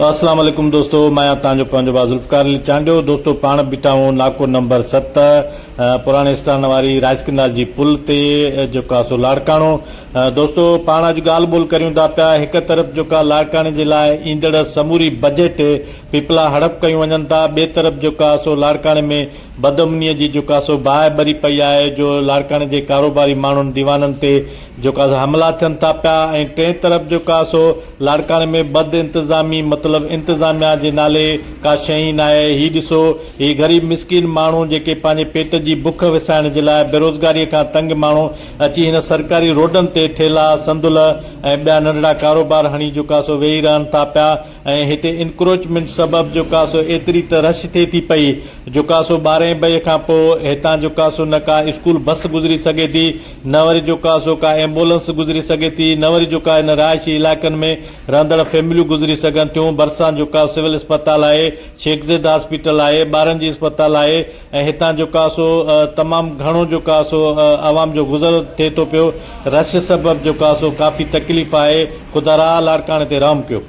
अस्सलाम वालेकुम दोस्तों, मैं तव्हांजो पंहिंजो भाउ ज़ुल्फ़िकार अली चांडियो। दोस्तों पाण बीठा आहियूं नाको नंबर 7 पुराणे स्थान वारी राजकनाल जी पुल ते जेको आहे सो लाड़काणो। दोस्तों पाण अॼु ॻाल्हि ॿोल करियूं था पिया। हिकु तरफ़ जेको आहे लाड़काणे जे लाइ ईंदड़ समूरी बजट पीपला हड़प कयूं वञनि था, ॿिए तरफ़ जेको आहे सो लाड़काणे में बदअमनीअ जी जेको आहे सो बाहि भरी पई आहे, जो लाड़काणे जे कारोबारी माण्हुनि दीवाननि ते जेको आहे हमला थियनि था पिया। ऐं टे तरफ़ जेको आहे सो लाड़काणे में बद इंतज़ामी मतिलबु इंतज़ामिया जे नाले का शइ न आहे। हीउ ॾिसो, हीउ ग़रीब मिसकिन माण्हू जेके पंहिंजे पेट जी बुख विसाइण जे लाइ बेरोज़गारीअ खां तंग माण्हू अची हिन सरकारी रोडनि ते ठेला संदुल ऐं ॿिया नंढड़ा कारोबार हणी जेको आहे सो वेही रहनि था पिया। ऐं हिते इंक्रोचमेंट सबबु जेको आहे सो एतिरी त रश थिए थी पई, जेको आहे सो 12 बजे खां पोइ हितां जेको आहे सो न का स्कूल बस गुज़री सघे थी, न वरी जेको आहे सो का एम्बुलेंस गुज़री सघे थी, न वरी जेको आहे हिन रहाइशी इलाइक़नि में रहंदड़ फैमिलियूं गुज़री सघनि थियूं। भरिसां जेको आहे सिविल अस्पताल आहे, शेख ज़ैद हॉस्पिटल आहे, ॿारनि जी अस्पताल आहे। ऐं हितां जेको आहे सो तमामु घणो जेको आहे सो आवाम जो गुज़र थिए थो पियो। रश सबबु जेको आहे सो काफ़ी तकलीफ़ आहे। ख़ुदा लाड़काणे ते रहम कयो।